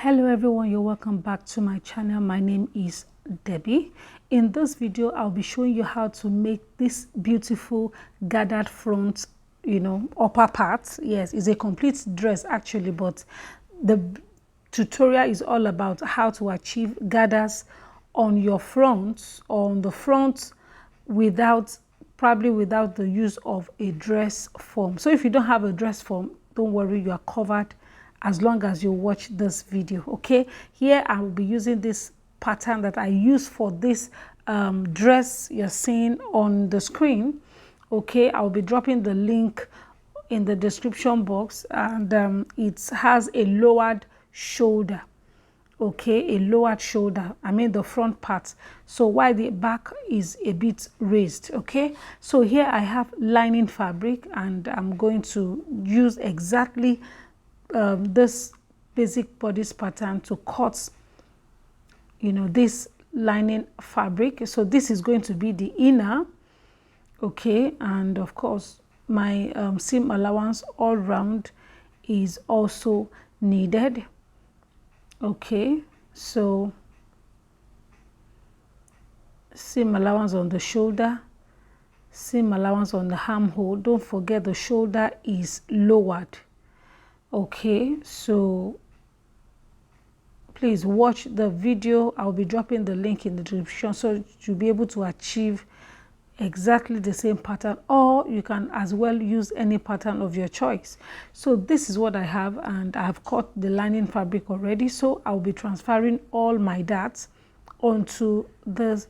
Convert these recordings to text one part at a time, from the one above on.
Hello everyone, you're welcome back to my channel. My name is Debbie. In this video I'll be showing you how to make this beautiful gathered front, upper part. Yes, it's a complete dress actually, but the tutorial is all about how to achieve gathers on your front, on the front, probably without the use of a dress form. So if you don't have a dress form, don't worry, you are covered as long as you watch this video. Okay, here I will be using this pattern that I use for this dress you're seeing on the screen. Okay, I'll be dropping the link in the description box, and it has a lowered shoulder. Okay, a lowered shoulder, I mean the front part, so while the back is a bit raised. Okay, so here I have lining fabric, and I'm going to use exactly this basic bodice pattern to cut this lining fabric. So this is going to be the inner. Okay, and of course my seam allowance all round is also needed. Okay, so seam allowance on the shoulder, seam allowance on the armhole. Don't forget the shoulder is lowered. Okay, so please watch the video. I'll be dropping the link in the description so you'll be able to achieve exactly the same pattern, or you can as well use any pattern of your choice. So this is what I have, and I've cut the lining fabric already, so I'll be transferring all my darts onto this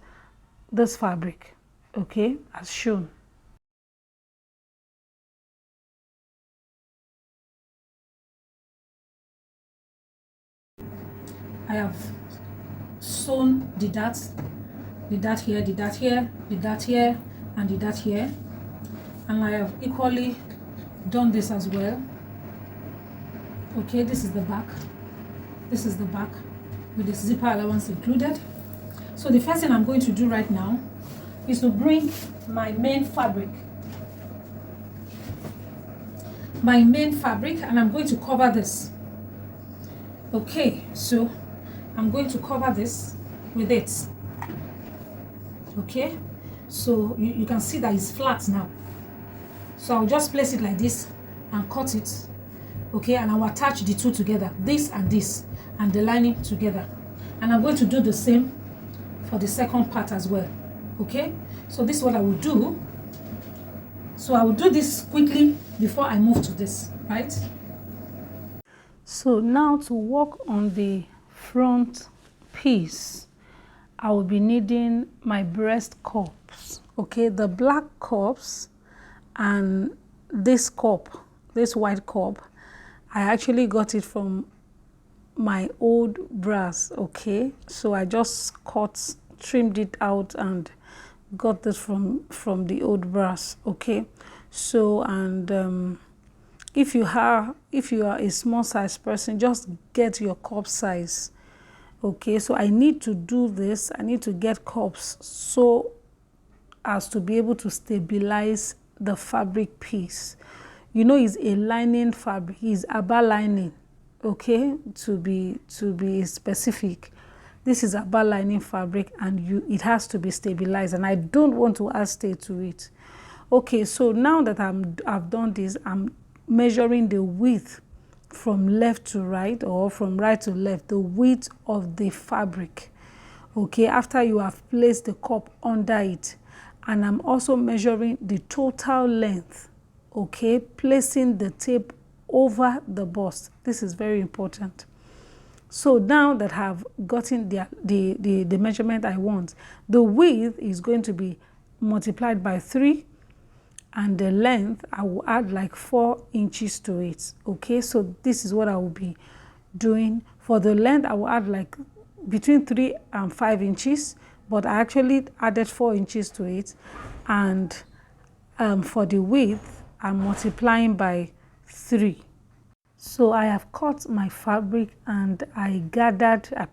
fabric, okay, as shown. I have sewn the dart here, the dart here, the dart here, and the dart here, and I have equally done this as well. Okay, this is the back, this is the back with the zipper allowance included. So the first thing I'm going to do right now is to bring my main fabric, and I'm going to cover this. Okay, so I'm going to cover this with it. Okay, so you can see that it's flat now, so I'll just place it like this and cut it. Okay, and I'll attach the two together, this and the lining together, and I'm going to do the same for the second part as well. Okay, so this is what I will do. So I will do this quickly before I move to this, right? So now to work on the front piece, I will be needing my breast cups. Okay, the black cups and this cup, this white cup, I actually got it from my old bras. Okay, so I just trimmed it out and got this from the old bras. Okay, so and if you are a small size person, just get your cup size. Okay, so I need to do this. I need to get cups so as to be able to stabilize the fabric piece. It's a lining fabric, it's ABBA lining. Okay, to be specific, this is ABBA lining fabric, and it has to be stabilized, and I don't want to add stay to it. Okay, so now that I've done this, I'm measuring the width from left to right, or from right to left, the width of the fabric. Okay, after you have placed the cup under it, and I'm also measuring the total length. Okay, placing the tape over the bust. This is very important. So now that I've gotten the measurement I want, the width is going to be multiplied by 3, and the length I will add like 4 inches to it. Okay, so this is what I will be doing. For the length, I will add like between 3 and 5 inches, but I actually added 4 inches to it. And for the width, I'm multiplying by 3. So I have cut my fabric, and I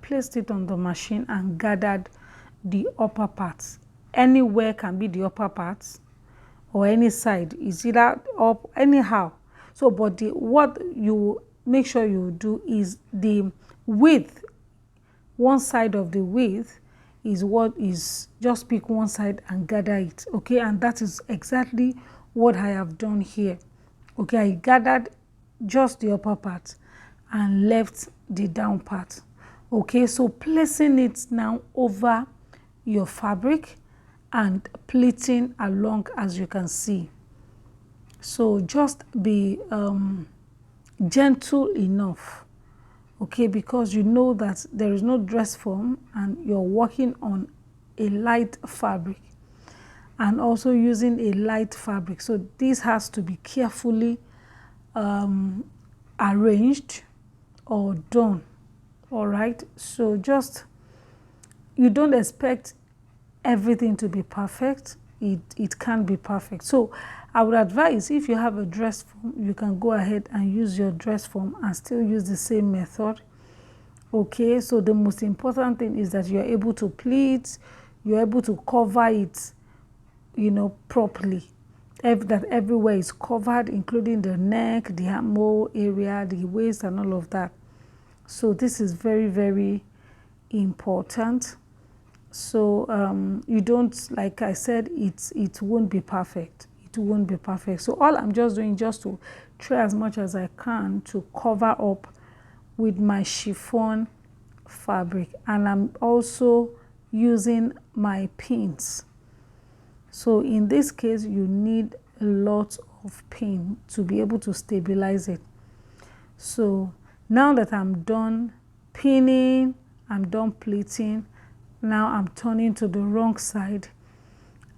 placed it on the machine and gathered the upper parts. Anywhere can be the upper parts, or any side, is either up, anyhow. So but what you make sure you do is the width, one side of the width is what is, just pick one side and gather it, okay? And that is exactly what I have done here, okay? I gathered just the upper part and left the down part, okay? So placing it now over your fabric and pleating along, as you can see. So just be gentle enough, okay, because you know that there is no dress form and you're working on a light fabric and also using a light fabric. So this has to be carefully arranged or done, all right? So just, you don't expect everything to be perfect. It can't be perfect. So I would advise, if you have a dress form, you can go ahead and use your dress form and still use the same method, okay? So the most important thing is that you're able to pleat, you're able to cover it, you know, properly. That everywhere is covered, including the neck, the armhole area, the waist, and all of that. So this is very, very important. So you don't, like I said, it won't be perfect. It won't be perfect. So all I'm just doing, just to try as much as I can to cover up with my chiffon fabric, and I'm also using my pins. So in this case, you need a lot of pin to be able to stabilize it. So now that I'm done pinning, I'm done pleating, now I'm turning to the wrong side,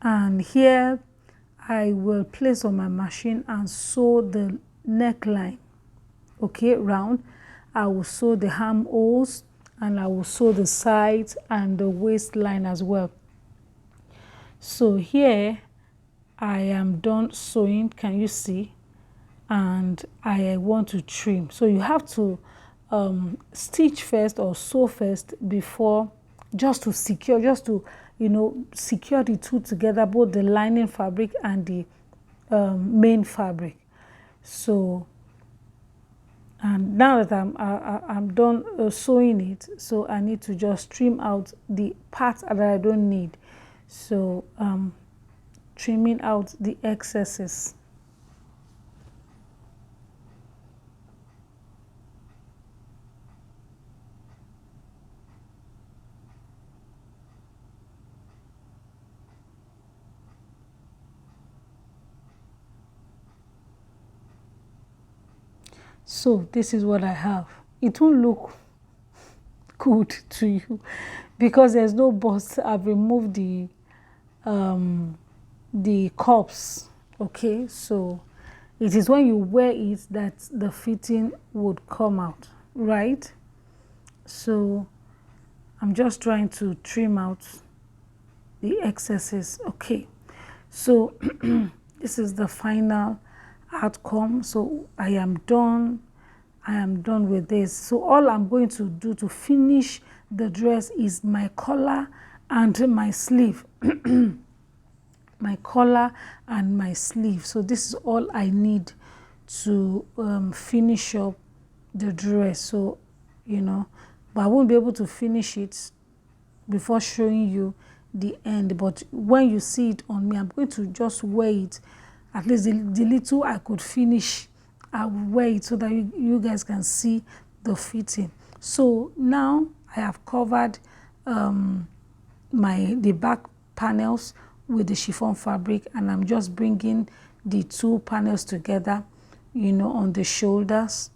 and here I will place on my machine and sew the neckline, okay, round. I will sew the armholes and I will sew the sides and the waistline as well. So here I am done sewing, can you see? And I want to trim. So you have to stitch first or sew first before, just to secure, just to, you know, secure the two together, both the lining fabric and the main fabric. So, and now that I'm done sewing it, so I need to just trim out the parts that I don't need. So trimming out the excesses. So this is what I have. It won't look good to you because there's no bust. I've removed the cups, okay? So it is when you wear it that the fitting would come out, right? So I'm just trying to trim out the excesses, okay? So this is the final outcome. So I am done with this. So all I'm going to do to finish the dress is my collar and my sleeve. My collar and my sleeve. So this is all I need to finish up the dress. So, you know, but I won't be able to finish it before showing you the end. But when you see it on me, I'm going to just wear it. At least the little I could finish, I will wear it so that you guys can see the fitting. So now I have covered the back panels with the chiffon fabric, and I'm just bringing the two panels together, you know, on the shoulders.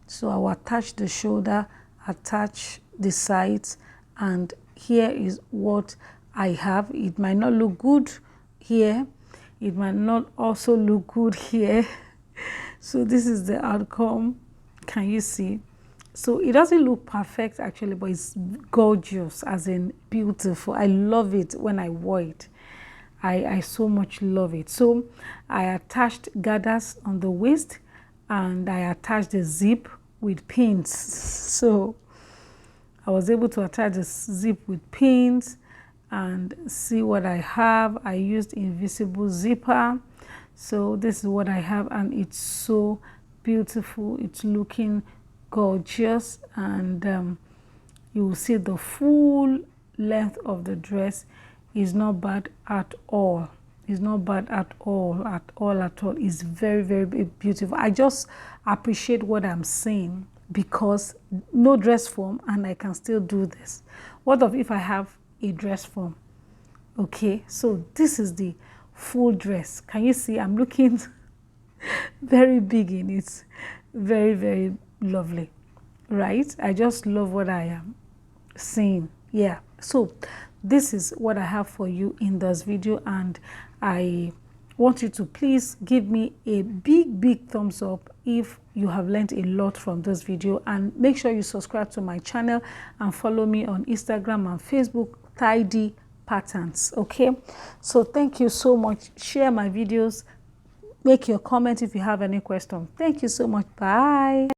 So I will attach the shoulder, attach the sides, and here is what I have. It might not look good here. It might not also look good here. So this is the outcome. Can you see? So it doesn't look perfect actually, but it's gorgeous, as in beautiful. I love it when I wore it. I so much love it. So I attached gathers on the waist and I attached the zip with pins. So I was able to attach the zip with pins and see what I have. I used invisible zipper. So this is what I have, and it's so beautiful. It's looking gorgeous, and you will see the full length of the dress is not bad at all. It's not bad at all. It's very, very beautiful. I just appreciate what I'm seeing, because no dress form and I can still do this. What if I have a dress form? Okay, so this is the full dress. Can you see? I'm looking very big in it. Very, very lovely, right? I just love what I am seeing. Yeah, so this is what I have for you in this video, and I want you to please give me a big thumbs up if you have learned a lot from this video, and make sure you subscribe to my channel and follow me on Instagram and Facebook, Thydee Patterns. Okay, so thank you so much. Share my videos, make your comment if you have any question. Thank you so much. Bye.